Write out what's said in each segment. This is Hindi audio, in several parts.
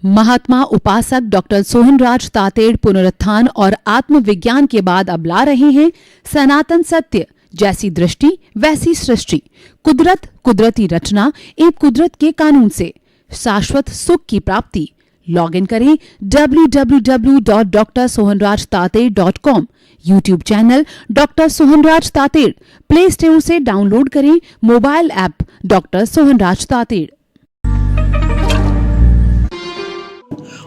महात्मा उपासक डॉक्टर सोहनराज तातेड़ पुनरुत्थान और आत्मविज्ञान के बाद अब ला रहे हैं सनातन सत्य, जैसी दृष्टि वैसी सृष्टि, कुदरत, कुदरती रचना एवं कुदरत के कानून से शाश्वत सुख की प्राप्ति। लॉग इन करें www.drsohanrajtated.com, YouTube channel doctor Sohanraj Tated, play store से डाउनलोड करें mobile app doctor Sohanraj Tated.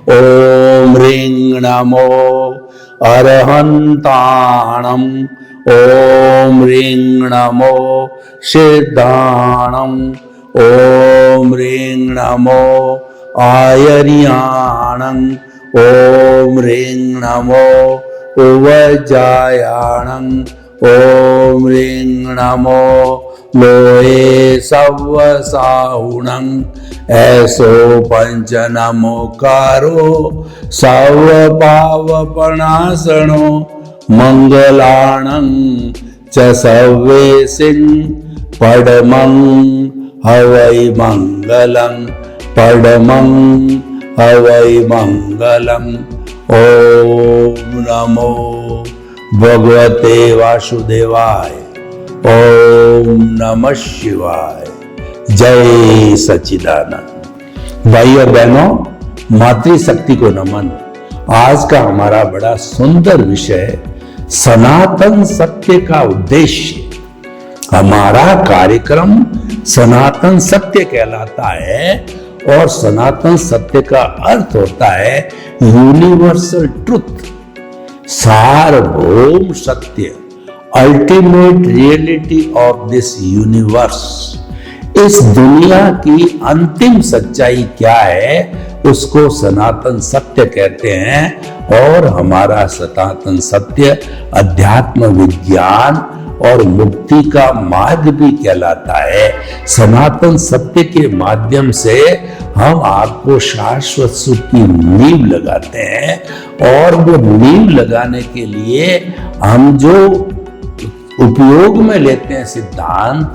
ओम ह्रीं नमो अरहन्ताणम्, ओम ह्रीं नमो सिद्धाणम्, ओम ह्रीं नमो आयर्याणम्, ओम ह्रीं नमो उवज्जायाणम्, ओम ह्रीं नमो लोये सव्वसाहुणम्, ऐसो पंच नमोकारो सर्वपावपनाशनो मंगलाणं च सर्वेसिं पडमं हवै मंगलं, पडमं हवै मंगलम्। ओम नमो भगवते वासुदेवाय, ओम नमः शिवाय। जय सच्चिदानंद। भाई और बहनों, मातृशक्ति को नमन। आज का हमारा बड़ा सुंदर विषय सनातन सत्य का उद्देश्य। हमारा कार्यक्रम सनातन सत्य कहलाता है और सनातन सत्य का अर्थ होता है यूनिवर्सल ट्रुथ, सार्वभौम सत्य, ultimate reality of this universe. इस दुनिया की अंतिम सच्चाई क्या है उसको सनातन सत्य कहते हैं और हमारा सनातन सत्य अध्यात्म विज्ञान और मुक्ति का मार्ग भी कहलाता है। सनातन सत्य के माध्यम से हम आपको शाश्वत सुख की नींव लगाते हैं और वो नींव लगाने के लिए हम जो उपयोग में लेते हैं सिद्धांत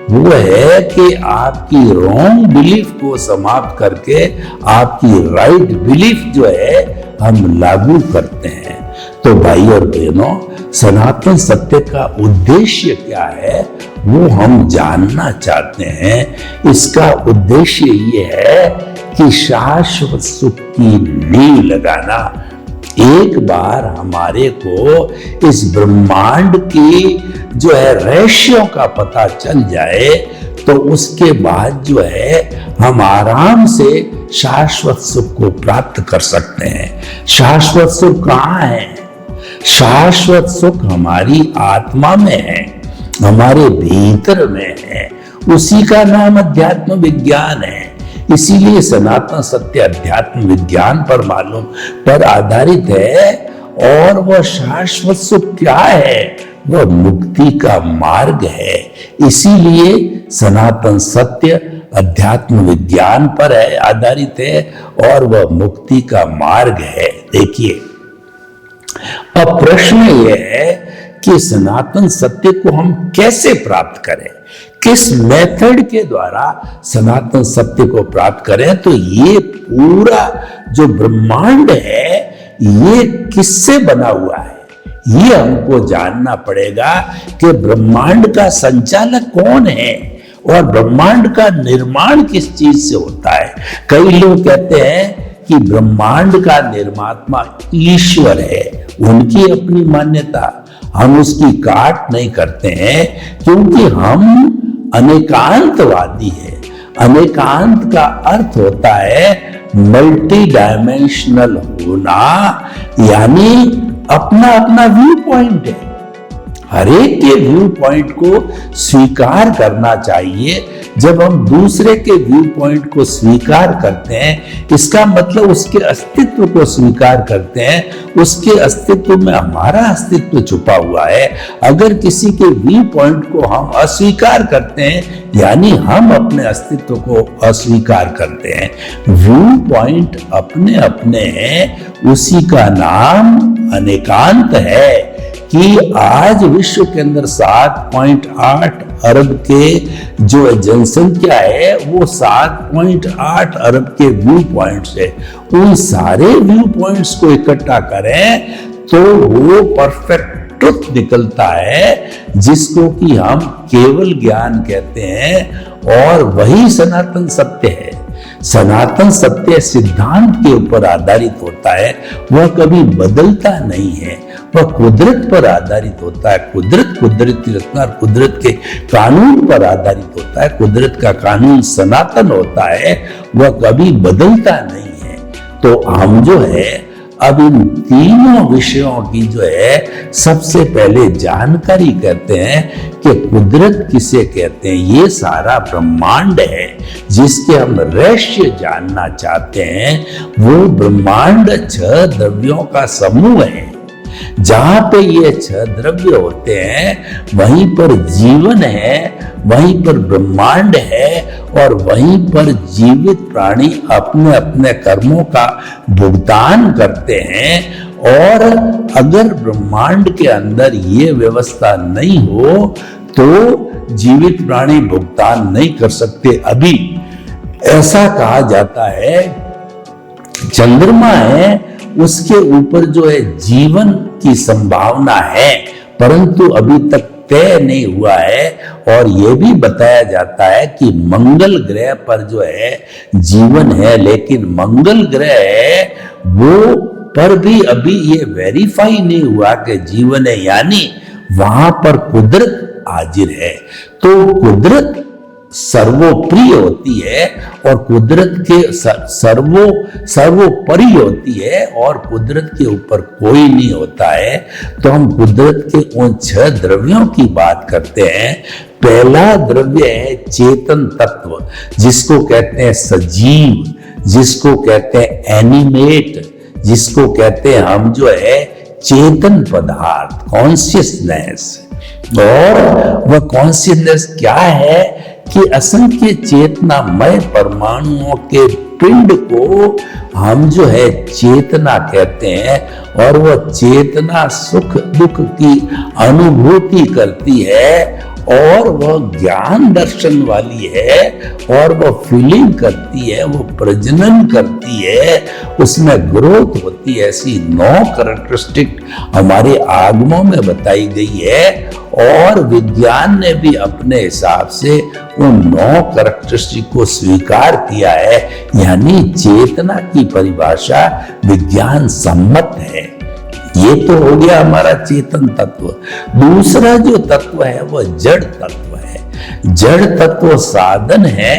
वो है कि आपकी रॉन्ग बिलीफ को समाप्त करके आपकी राइट बिलीफ जो है हम लागू करते हैं। तो भाई और बहनों, सनातन सत्य का उद्देश्य क्या है वो हम जानना चाहते हैं। इसका उद्देश्य ये है कि शाश्वत सुख की नींव लगाना। एक बार हमारे को इस ब्रह्मांड की जो है रहस्यों का पता चल जाए तो उसके बाद जो है हम आराम से शाश्वत सुख को प्राप्त कर सकते हैं। शाश्वत सुख कहाँ है? शाश्वत सुख हमारी आत्मा में है, हमारे भीतर में है। उसी का नाम अध्यात्म विज्ञान है। इसीलिए सनातन सत्य अध्यात्म विज्ञान पर आधारित है और वह शाश्वत सुख क्या है? वह मुक्ति का मार्ग है। इसीलिए सनातन सत्य अध्यात्म विज्ञान पर है, आधारित है और वह मुक्ति का मार्ग है। देखिए, अब प्रश्न यह है कि सनातन सत्य को हम कैसे प्राप्त करें, किस मेथड के द्वारा सनातन सत्य को प्राप्त करें। तो ये पूरा जो ब्रह्मांड है ये किससे बना हुआ है ये हमको जानना पड़ेगा कि ब्रह्मांड का संचालक कौन है और ब्रह्मांड का निर्माण किस चीज से होता है। कई लोग कहते हैं कि ब्रह्मांड का निर्माता ईश्वर है, उनकी अपनी मान्यता, हम उसकी काट नहीं करते हैं क्योंकि हम अनेकांतवादी है। अनेकांत का अर्थ होता है मल्टी डायमेंशनल होना, यानी अपना अपना व्यू पॉइंट है। हर एक के व्यू पॉइंट को स्वीकार करना चाहिए। जब हम दूसरे के व्यू पॉइंट को स्वीकार करते हैं इसका मतलब उसके अस्तित्व को स्वीकार करते हैं। उसके अस्तित्व में हमारा अस्तित्व छुपा हुआ है। अगर किसी के व्यू पॉइंट को हम अस्वीकार करते हैं यानी हम अपने अस्तित्व को अस्वीकार करते हैं। व्यू पॉइंट अपने अपने हैं, उसी का नाम अनेकांत है। कि आज विश्व के अंदर 7.8 अरब के जो जनसंख्या है वो 7.8 अरब के व्यू पॉइंट्स है। उन सारे व्यू पॉइंट्स को इकट्ठा करें तो वो परफेक्ट ट्रुथ निकलता है, जिसको कि हम केवल ज्ञान कहते हैं, और वही सनातन सत्य है। सनातन सत्य सिद्धांत के ऊपर आधारित होता है, वह कभी बदलता नहीं है, वह कुदरत पर आधारित होता है। कुदरत कुदरती रचना, कुदरत के कानून पर आधारित होता है। कुदरत का कानून सनातन होता है, वह कभी बदलता नहीं है। तो हम जो है अब इन तीनों विषयों की जो है सबसे पहले जानकारी करते हैं कि कुदरत किसे कहते हैं। ये सारा ब्रह्मांड है जिसके हम रहस्य जानना चाहते हैं। वो ब्रह्मांड 6 द्रव्यों का समूह है। जहां पे ये 6 द्रव्य होते हैं वहीं पर जीवन है, वहीं पर ब्रह्मांड है, और वहीं पर जीवित प्राणी अपने अपने कर्मों का भुगतान करते हैं। और अगर ब्रह्मांड के अंदर ये व्यवस्था नहीं हो तो जीवित प्राणी भुगतान नहीं कर सकते। अभी ऐसा कहा जाता है चंद्रमा है, उसके ऊपर जो है जीवन की संभावना है, परंतु अभी तक तय नहीं हुआ है। और यह भी बताया जाता है कि मंगल ग्रह पर जो है जीवन है, लेकिन मंगल ग्रह है वो पर भी अभी ये वेरीफाई नहीं हुआ कि जीवन है, यानी वहां पर कुदरत हाजिर है। तो कुदरत सर्वोप्रिय होती है और कुदरत के सर्वोपरि होती है, और कुदरत के ऊपर कोई नहीं होता है। तो हम कुदरत के उन 6 द्रव्यों की बात करते हैं। पहला द्रव्य है चेतन तत्व, जिसको कहते हैं सजीव, जिसको कहते हैं एनिमेट, जिसको कहते हैं हम जो है चेतन पदार्थ, कॉन्शियसनेस। और वह कॉन्शियसनेस क्या है कि असंख्य चेतनामय परमाणुओं के पिंड को हम जो है चेतना कहते हैं, और वह चेतना सुख दुख की अनुभूति करती है, और वह ज्ञान दर्शन वाली है, और वह फीलिंग करती है, वो प्रजनन करती है, उसमें ग्रोथ होती है। ऐसी 9 कैरेक्टरिस्टिक हमारे आगमों में बताई गई है, और विज्ञान ने भी अपने हिसाब से उन 9 कैरेक्टरिस्टिक को स्वीकार किया है, यानी चेतना की परिभाषा विज्ञान सम्मत है। ये तो हो गया हमारा चेतन तत्व। दूसरा जो तत्व है वह जड़ तत्व है। जड़ तत्व साधन है,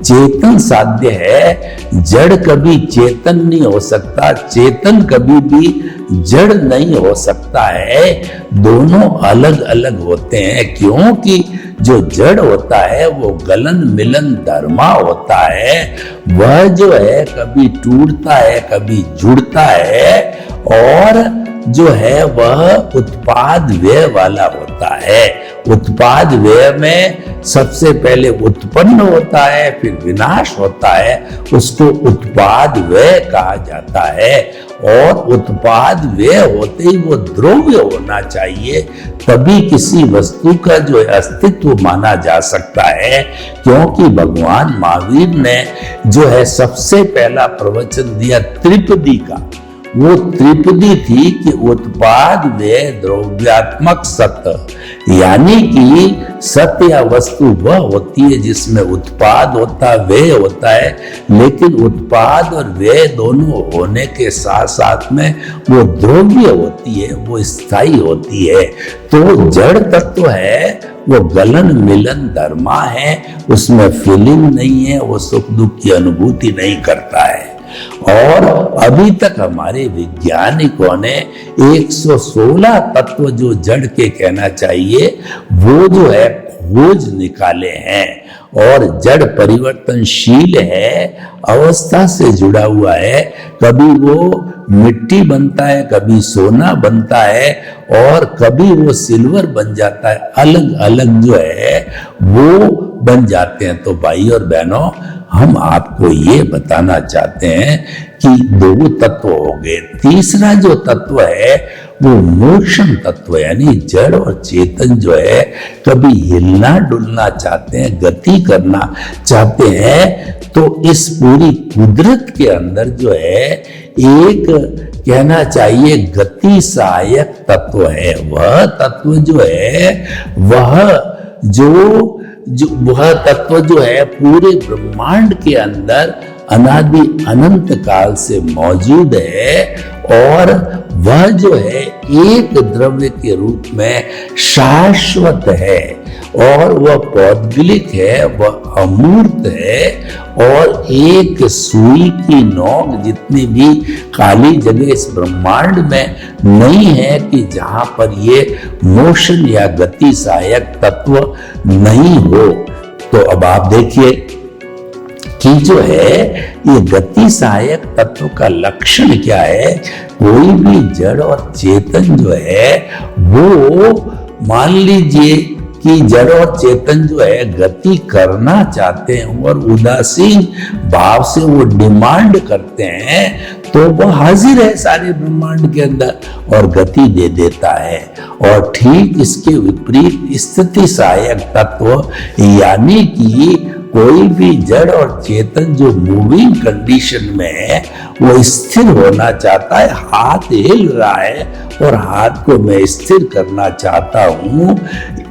चेतन साध्य है। जड़ कभी चेतन नहीं हो सकता, चेतन कभी भी जड़ नहीं हो सकता है। दोनों अलग अलग होते हैं, क्योंकि जो जड़ होता है वो गलन मिलन धर्मा होता है। वह जो है कभी टूटता है, कभी जुड़ता है, और जो है वह उत्पाद व्यय वाला होता है। उत्पाद व्यय में सबसे पहले उत्पन्न होता है, फिर विनाश होता है, उसको उत्पाद व्यय कहा जाता है। और उत्पाद व्यय होते ही वो द्रव्य होना चाहिए, तभी किसी वस्तु का जो है अस्तित्व माना जा सकता है। क्योंकि भगवान महावीर ने जो है सबसे पहला प्रवचन दिया त्रिपदी का, वो त्रिपदी थी कि उत्पाद व्यय द्रव्यात्मक सत्य, यानी कि सत्य या वस्तु वह होती है जिसमें उत्पाद होता है, व्यय होता है, लेकिन उत्पाद और व्यय दोनों होने के साथ साथ में वो द्रव्य होती है, वो स्थायी होती है। तो जड़ तत्व है वो गलन मिलन धर्मा है, उसमें फीलिंग नहीं है, वो सुख दुख की अनुभूति नहीं करता है। और अभी तक हमारे वैज्ञानिकों ने 116 तत्व जो जड़ के कहना चाहिए वो जो है खोज निकाले हैं। और जड़ परिवर्तनशील है, अवस्था से जुड़ा हुआ है। कभी वो मिट्टी बनता है, कभी सोना बनता है, और कभी वो सिल्वर बन जाता है। अलग अलग जो है वो बन जाते हैं। तो भाई और बहनों, हम आपको ये बताना चाहते हैं कि 2 तत्व हो गए। तीसरा जो तत्व है वो मोशन तत्व यानी जड़ और चेतन जो है कभी हिलना डुलना चाहते हैं, गति करना चाहते हैं, तो इस पूरी कुदरत के अंदर जो है एक कहना चाहिए गति सहायक तत्व है। वह तत्व जो है वह तत्व जो है पूरे ब्रह्मांड के अंदर अनादि अनंत काल से मौजूद है और वह जो है एक द्रव्य के रूप में शाश्वत है और वह पौद्गलिक है, वह अमूर्त है और एक सुई की नोक जितनी भी खाली जगह इस ब्रह्मांड में नहीं है कि जहां पर ये मोशन या गति सहायक तत्व नहीं हो। तो अब आप देखिए कि जो है ये गति सहायक तत्व का लक्षण क्या है। कोई भी जड़ और चेतन जो है वो मान लीजिए कि जड़ और चेतन जो है गति करना चाहते हैं और उदासीन भाव से वो डिमांड करते हैं, तो वह हाजिर है सारे ब्रह्मांड के अंदर और गति दे देता है। और ठीक इसके विपरीत स्थिति सहायक तत्व यानी कि कोई भी जड़ और चेतन जो मूविंग कंडीशन में है वो स्थिर होना चाहता है, हाथ हिल रहा है और हाथ को मैं स्थिर करना चाहता हूं,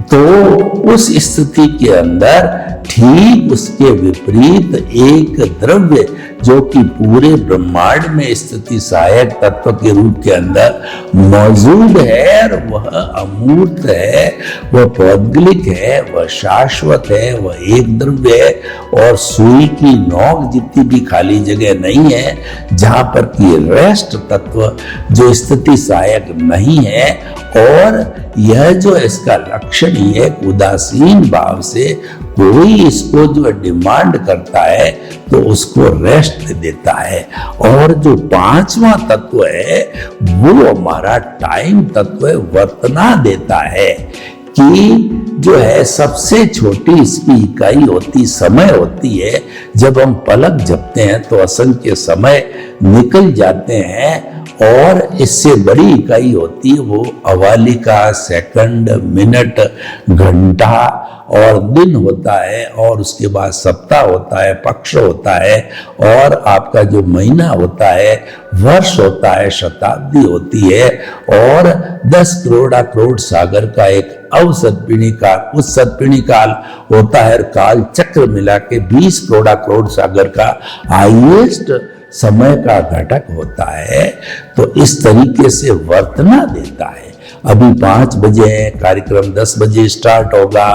तो उस स्थिति के अंदर ठीक उसके विपरीत एक द्रव्य जो कि पूरे ब्रह्मांड में स्थिति सहायक तत्व के रूप के अंदर मौजूद है और वह अमूर्त है, वह पौद्गलिक है, वह शाश्वत है, वह एक द्रव्य है और सुई की नोक जितनी भी खाली जगह नहीं है जहां पर कि रेस्ट तत्व जो स्थिति सहायक नहीं है। और यह जो इसका लक्षण ही है उदासीन भाव से कोई इसको जो डिमांड करता है तो उसको रेस्ट देता है। और जो पांचवा तत्व है वो हमारा टाइम तत्व है, वर्तना देता है कि जो है सबसे छोटी इसकी इकाई होती समय होती है। जब हम पलक झपते हैं तो असंख्य समय निकल जाते हैं और इससे बड़ी इकाई होती है वो अवालिका, सेकंड, मिनट, घंटा और दिन होता है और उसके बाद सप्ताह होता है, पक्ष होता है और आपका जो महीना होता है, वर्ष होता है, शताब्दी होती है और 10 करोड़ सागर का एक अवसर्पिणी काल, उस सर्पिणी काल होता है। काल चक्र मिला के 20 करोड़ सागर का हाईएस्ट समय का घटक होता है। तो इस तरीके से वर्तना देता है। अभी 5 बजे है, कार्यक्रम 10 बजे स्टार्ट होगा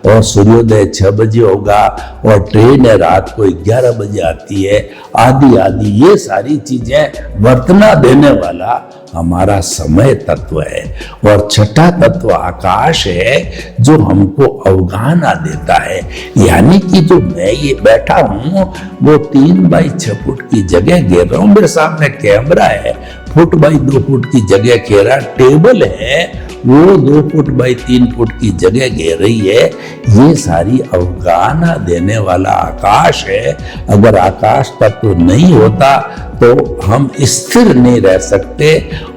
और सूर्योदय 6 बजे होगा और ट्रेन है रात को 11 बजे आती है, आदि ये सारी चीजें वर्तना देने वाला हमारा समय तत्व है। और छठा तत्व आकाश है जो हमको अवगाहना देता है, यानी कि जो मैं ये बैठा हूं वो 3 बाई 6 फुट की जगह घेर रहा हूं, मेरे सामने कैमरा है, फुट बाई 2 फुट की जगह घेरा, टेबल है वो 2 फुट बाई 3 फुट की जगह घेर रही है। ये सारी अवगाहना देने वाला आकाश है। अगर आकाश तत्व नहीं होता तो हम स्थिर नहीं रह सकते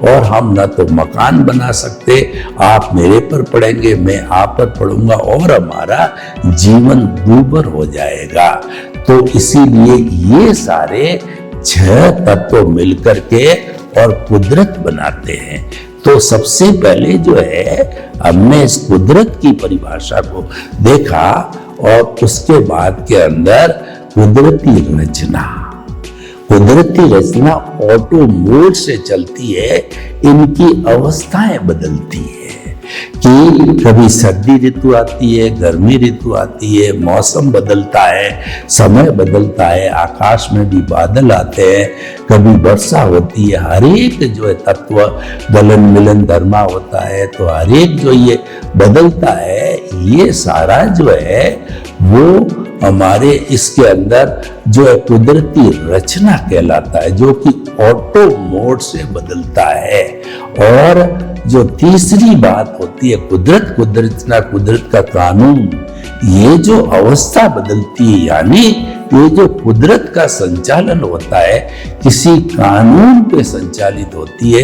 और हम न तो मकान बना सकते, आप मेरे पर पड़ेंगे, मैं आप पर पड़ूंगा और हमारा जीवन दूभर हो जाएगा। तो इसीलिए ये सारे 6 तत्व मिलकर के और कुदरत बनाते हैं। तो सबसे पहले जो है हमने इस कुदरत की परिभाषा को देखा और उसके बाद के अंदर कुदरती रचना ऑटो मोड से चलती है। इनकी अवस्थाएं बदलती है कि कभी सर्दी ऋतु आती है, गर्मी ऋतु आती है, मौसम बदलता है, समय बदलता है, आकाश में भी बादल आते हैं, कभी वर्षा होती है। हर एक जो है तत्व गलन मिलन धर्मा होता है, तो हर एक जो ये बदलता है, ये सारा जो है वो हमारे इसके अंदर जो है कुदरती रचना कहलाता है, जो कि ऑटो मोड से बदलता है। और जो तीसरी बात होती है कुदरत का कानून, ये जो अवस्था बदलती है, यानी ये जो कुदरत का संचालन होता है किसी कानून पे संचालित होती है।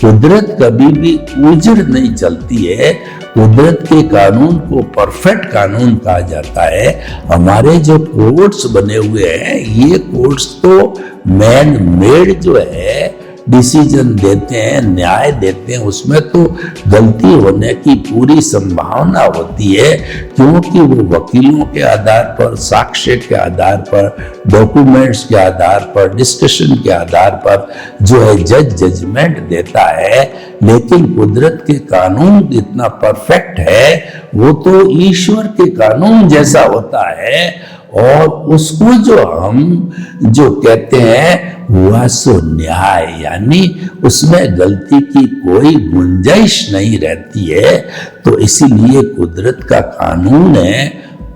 कुदरत कभी भी उजड़ नहीं चलती है। कुदरत के कानून को परफेक्ट कानून कहा जाता है। हमारे जो कोर्ट्स बने हुए हैं, ये कोर्ट्स तो मैन मेड जो है डिसीजन देते हैं, न्याय देते हैं, उसमें तो गलती होने की पूरी संभावना होती है, क्योंकि वो वकीलों के आधार पर, साक्ष्य के आधार पर, डॉक्यूमेंट्स के आधार पर, डिस्कशन के आधार पर जो है जजमेंट देता है। लेकिन कुदरत के कानून इतना परफेक्ट है, वो तो ईश्वर के कानून जैसा होता है, और उसको जो हम जो कहते हैं हुआ सो न्याय, यानी उसमें गलती की कोई गुंजाइश नहीं रहती है। तो इसीलिए कुदरत का कानून है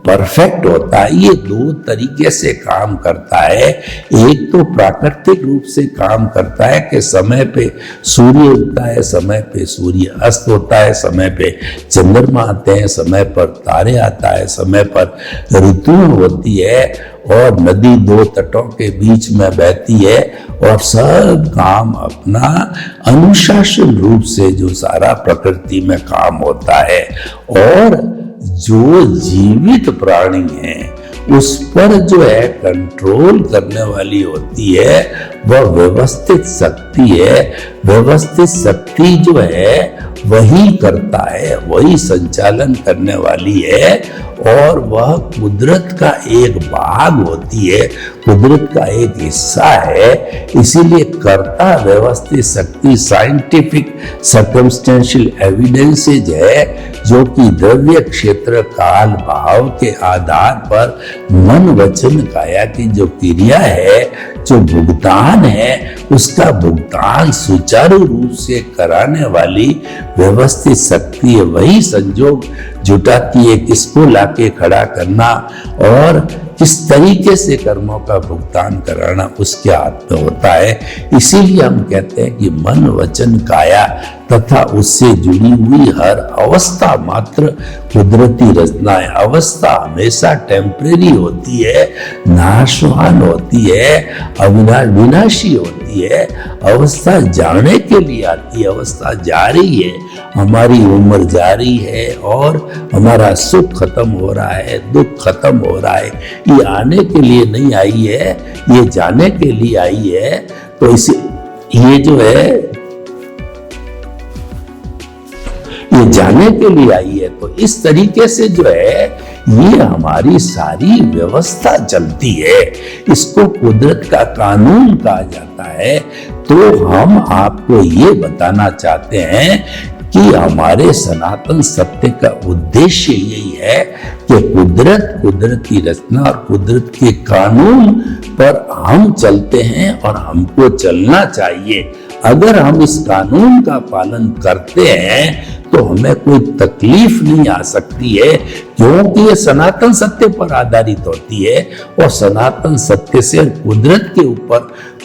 परफेक्ट होता है। ये दो तरीके से काम करता है। एक तो प्राकृतिक रूप से काम करता है कि समय पे सूर्य उगता है, समय पे सूर्य अस्त होता है, समय पे चंद्रमा आते हैं, समय पर तारे आता है, समय पर ऋतुएं होती है, और नदी दो तटों के बीच में बहती है, और सब काम अपना अनुशासन रूप से जो सारा प्रकृति में काम होता है। और जो जीवित प्राणी है उस पर जो है कंट्रोल करने वाली होती है वह व्यवस्थित शक्ति है। व्यवस्थित शक्ति जो है वही करता है, वही संचालन करने वाली है, और वह कुदरत का एक भाग होती है, कुदरत का एक हिस्सा है। इसीलिए कर्ता व्यवस्थित शक्ति साइंटिफिक सर्कमस्टेंशियल एविडेंसेज है, जो कि द्रव्य क्षेत्र काल भाव के आधार पर मन वचन काया की जो क्रिया है, जो भुगतान है, उसका भुगतान सुचारू रूप से कराने वाली व्यवस्थित शक्ति है। वही संजोग जुटाती है किसको लाके खड़ा करना और किस तरीके से कर्मों का भुगतान कराना उसके हाथ में होता है। इसीलिए हम कहते हैं कि मन वचन काया तथा उससे जुड़ी हुई हर अवस्था मात्र कुदरती रचना है। अवस्था हमेशा टेम्परेरी होती है, नाशवान होती है, विनाशी होती है। अवस्था जाने के लिए आती है, अवस्था जारी है, हमारी उम्र जारी है, और हमारा सुख खत्म हो रहा है, दुख खत्म हो रहा है। ये आने के लिए नहीं आई है, ये जाने के लिए आई है। तो इसे ये जो है ये जाने के लिए आई है। तो इस तरीके से जो है ये हमारी सारी व्यवस्था चलती है। इसको कुदरत का कानून कहा जाता है। तो हम आपको ये बताना चाहते हैं कि हमारे सनातन सत्य का उद्देश्य यही है कि कुदरती रचना और कुदरत के कानून पर हम चलते हैं और हमको चलना चाहिए। अगर हम इस कानून का पालन करते हैं तो हमें कोई तकलीफ नहीं आ सकती है, क्योंकि ये सनातन सत्य पर आधारित होती है, और सनातन सत्य से कुदरत के ऊपर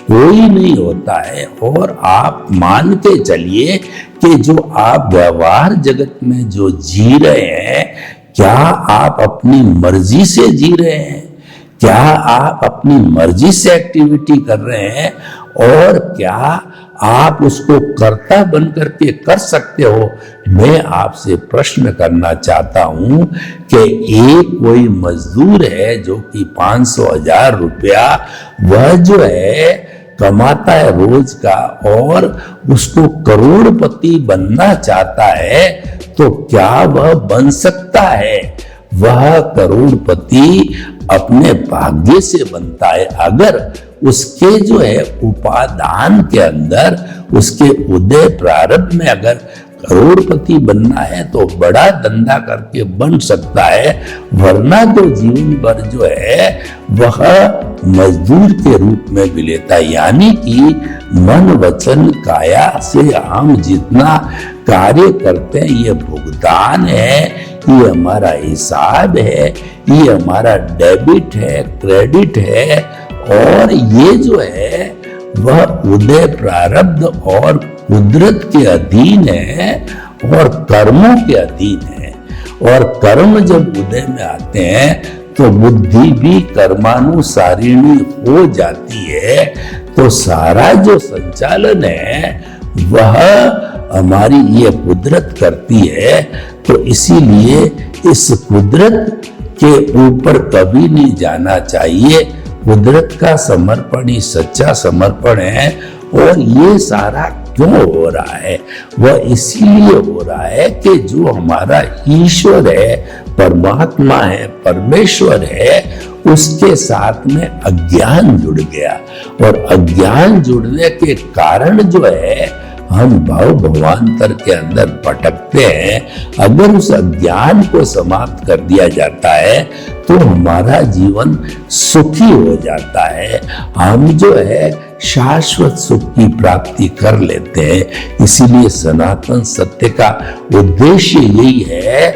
कोई नहीं होता है। और आप मान के चलिए कि जो आप व्यवहार जगत में जो जी रहे हैं, क्या आप अपनी मर्जी से जी रहे हैं? क्या आप अपनी मर्जी से एक्टिविटी कर रहे हैं? और क्या आप उसको कर्ता बन करके कर सकते हो? मैं आपसे प्रश्न करना चाहता हूं कि एक कोई मजदूर है जो कि 500,000 रुपया वह जो है कमाता है रोज का, और उसको करोड़पति बनना चाहता है, तो क्या वह बन सकता है? वह करोड़पति अपने भाग्य से बनता है, अगर उसके जो है उपादान के अंदर, उसके उदय प्रारंभ में अगर करोड़पति बनना है तो बड़ा धंधा करके बन सकता है, वरना तो जीवन भर जो है वह मजदूर के रूप में बिलेता है। यानी कि मन वचन काया से हम जितना कार्य करते हैं ये भुगतान है, ये हमारा हिसाब है, ये हमारा डेबिट है, क्रेडिट है, और ये जो है वह उदय प्रारब्ध और कुदरत के अधीन है और कर्मों के अधीन है। और कर्म जब उदय में आते हैं तो बुद्धि भी कर्मानुसारिणी हो जाती है। तो सारा जो संचालन है वह हमारी ये कुदरत करती है। तो इसीलिए इस कुदरत के ऊपर कभी नहीं जाना चाहिए। कुदरत का समर्पण ही सच्चा समर्पण है। और ये सारा क्यों हो रहा है? वह इसीलिए हो रहा है कि जो हमारा ईश्वर है, परमात्मा है, परमेश्वर है, उसके साथ में अज्ञान जुड़ गया। और अज्ञान जुड़ने के कारण जो है हम भाव भवांतर के अंदर भटकते हैं। अगर उस अज्ञान को समाप्त कर दिया जाता है तो हमारा जीवन सुखी हो जाता है। हम जो है शाश्वत सुख की प्राप्ति कर लेते हैं। इसीलिए सनातन सत्य का उद्देश्य यही है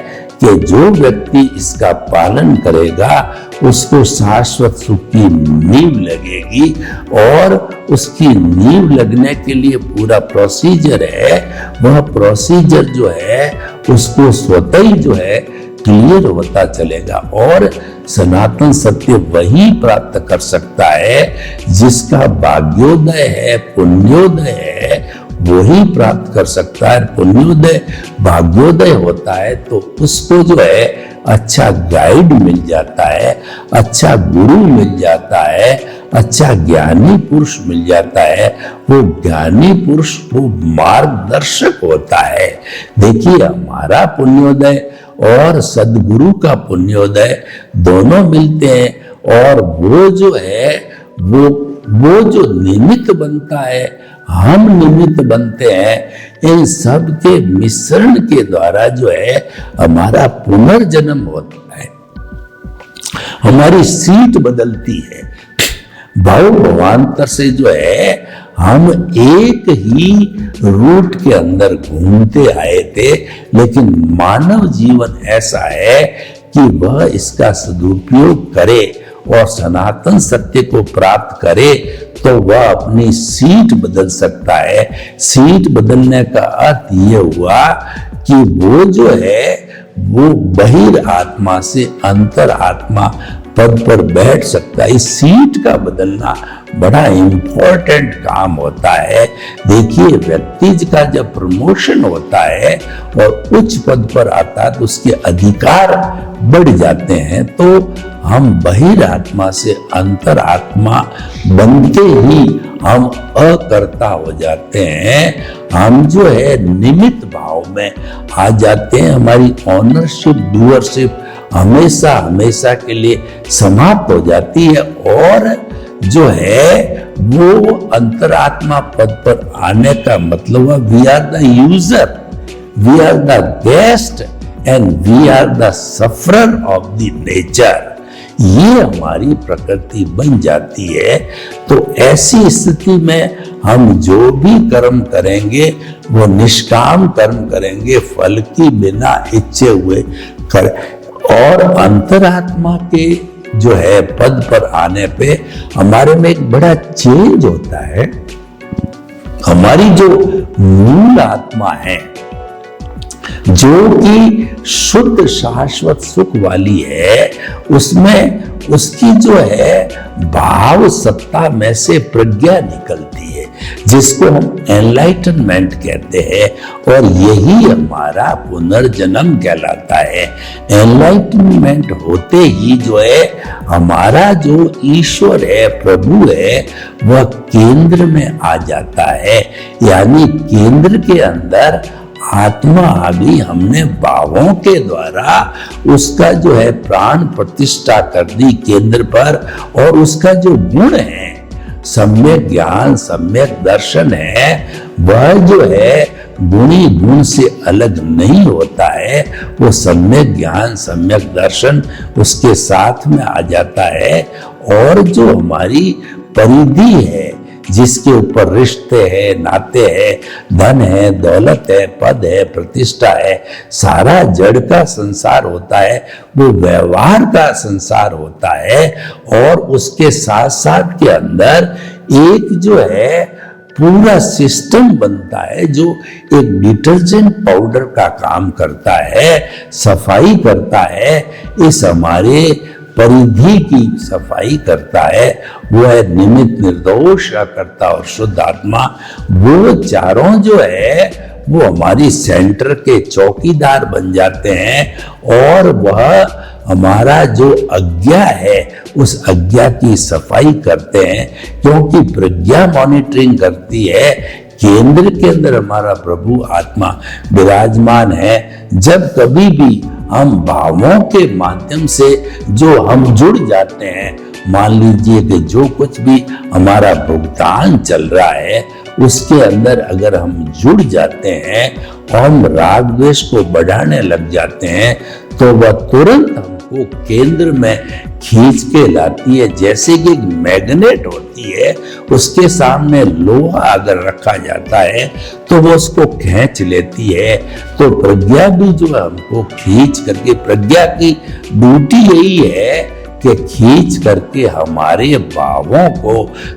कि जो व्यक्ति इसका पालन करेगा उसको शाश्वत सुख की नींव लगेगी। और उसकी नींव लगने के लिए पूरा प्रोसीजर है। वह प्रोसीजर जो है उसको स्वतः ही जो है क्लियर होता चलेगा। और सनातन सत्य वही प्राप्त कर सकता है जिसका भाग्योदय है, पुण्योदय है, वही प्राप्त कर सकता है। पुण्योदय भाग्योदय होता है तो उसको जो है अच्छा गाइड मिल जाता है, अच्छा गुरु मिल जाता है, अच्छा ज्ञानी पुरुष मिल जाता है। वो ज्ञानी पुरुष वो मार्गदर्शक होता है। देखिए हमारा पुण्योदय और सदगुरु का पुण्योदय दोनों मिलते हैं। और वो जो है वो जो निमित्त बनता है, हम निमित्त बनते हैं। इन सब के मिश्रण के द्वारा जो है हमारा पुनर्जन्म होता है, हमारी सीट बदलती है। भाव भवांतर से जो है हम एक ही रूट के अंदर घूमते आए थे। लेकिन मानव जीवन ऐसा है कि वह इसका सदुपयोग करे और सनातन सत्य को प्राप्त करे तो वह अपनी सीट बदल सकता है। सीट बदलने का अर्थ ये हुआ कि वो जो है वो बहिर आत्मा से अंतर आत्मा पद पर बैठ सकता है। इस सीट का बदलना बड़ा इंपॉर्टेंट काम होता है। देखिए व्यक्ति का जब प्रमोशन होता है और उच्च पद पर आता है तो उसके अधिकार बढ़ जाते हैं। तो हम बहिर आत्मा से अंतर आत्मा बनते ही हम अकर्ता हो जाते हैं। हम जो है निमित्त भाव में आ जाते हैं। हमारी ऑनरशिप डूअरशिप हमेशा हमेशा के लिए समाप्त हो जाती है। और जो है वो अंतरात्मा पद पर आने का मतलब we are the user, we are the guest and we are the sufferer of the nature. ये हमारी प्रकृति बन जाती है। तो ऐसी स्थिति में हम जो भी कर्म करेंगे वो निष्काम कर्म करेंगे, फल की बिना इच्छे हुए कर। और अंतरात्मा के जो है पद पर आने पे हमारे में एक बड़ा चेंज होता है। हमारी जो मूल आत्मा है जो कि शुद्ध शाश्वत सुख वाली है, उसमें उसकी जो है भाव सत्ता में से प्रज्ञा निकलती है जिसको हम एनलाइटनमेंट कहते हैं। और यही हमारा पुनर्जन्म कहलाता है। एनलाइटनमेंट होते ही जो है हमारा जो ईश्वर है, प्रभु है, वह केंद्र में आ जाता है। यानी केंद्र के अंदर आत्मा आ गई। हमने भावों के द्वारा उसका जो है प्राण प्रतिष्ठा कर दी केंद्र पर। और उसका जो गुण है, सम्यक ज्ञान सम्यक दर्शन है, वह जो है गुणी गुण से अलग नहीं होता है। वो सम्यक ज्ञान सम्यक दर्शन उसके साथ में आ जाता है। और जो हमारी परिधि है जिसके ऊपर रिश्ते हैं, नाते हैं, धन है, दौलत है, पद है, प्रतिष्ठा है, सारा जड़ का संसार होता है, वो व्यवहार का संसार होता है। और उसके साथ साथ के अंदर एक जो है पूरा सिस्टम बनता है जो एक डिटर्जेंट पाउडर का काम करता है, सफाई करता है, इस हमारे परिधि की सफाई करता है, वो है निमित्त निर्दोष करता और शुद्ध आत्मा। वो चारों जो है वो हमारी सेंटर के चौकीदार बन जाते हैं और वह हमारा जो अज्ञा है उस अज्ञा की सफाई करते हैं, क्योंकि प्रज्ञा मॉनिटरिंग करती है। केंद्र के अंदर हमारा प्रभु आत्मा विराजमान है। जब कभी भी हम भावों के माध्यम से जो हम जुड़ जाते हैं, मान लीजिए कि जो कुछ भी हमारा भुगतान चल रहा है उसके अंदर अगर हम जुड़ जाते हैं और हम राग द्वेष को बढ़ाने लग जाते हैं तो वह तुरंत हमको केंद्र में खींच के लाती है। जैसे कि एक मैग्नेट होती है, उसके सामने लोहा अगर रखा जाता है तो वो उसको खींच लेती है। तो प्रज्ञा भी जो है हमको खींच करके, प्रज्ञा की ड्यूटी यही है कि खींच करके हमारे भावों को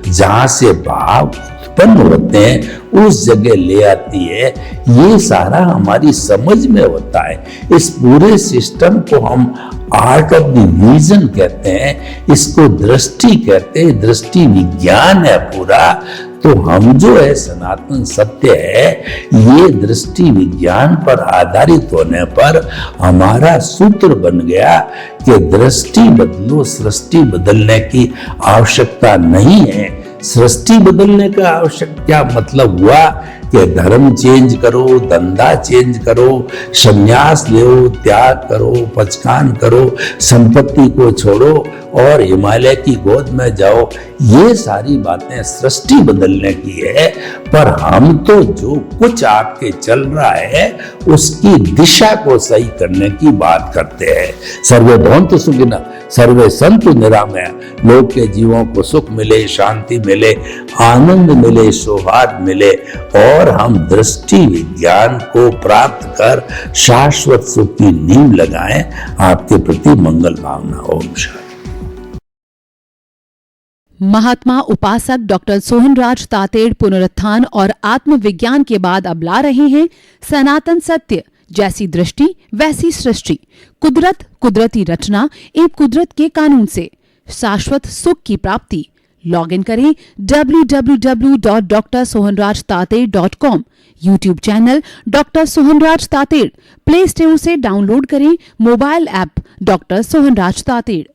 जहां से भाव उत्पन्न होते हैं उस जगह ले आती है। ये सारा हमारी समझ में होता है। इस पूरे सिस्टम को हम आर्ट ऑफ द विजन कहते हैं, इसको दृष्टि कहते हैं, दृष्टि विज्ञान है पूरा। तो हम जो है सनातन सत्य है, ये दृष्टि विज्ञान पर आधारित होने पर हमारा सूत्र बन गया कि दृष्टि बदलो, सृष्टि बदलने की आवश्यकता नहीं है। सृष्टि बदलने का आवश्यक क्या मतलब हुआ कि धर्म चेंज करो, धंधा चेंज करो, संन्यास लो, त्याग करो, पचकान करो, संपत्ति को छोड़ो और हिमालय की गोद में जाओ। ये सारी बातें सृष्टि बदलने की है। पर हम तो जो कुछ आपके चल रहा है उसकी दिशा को सही करने की बात करते हैं। सर्वे भवन्तु सुखिनः, सर्वे सन्तु निरामया। लोग के जीवों को सुख मिले, शांति मिले, आनंद मिले, सौहार्द मिले और हम दृष्टि विज्ञान को प्राप्त कर शाश्वत सुख की नींव लगाएं। आपके प्रति मंगल भावना। ओम शांति। महात्मा उपासक डॉक्टर सोहनराज तातेड़ पुनरुत्थान और आत्मविज्ञान के बाद अब ला रहे हैं सनातन सत्य, जैसी दृष्टि वैसी सृष्टि, कुदरत, कुदरती रचना एवं कुदरत के कानून से शाश्वत सुख की प्राप्ति। लॉग इन करें www.drsohanrajtated.com। YouTube channel doctor Sohanraj Tated, play store से डाउनलोड करें mobile app doctor Sohanraj Tated.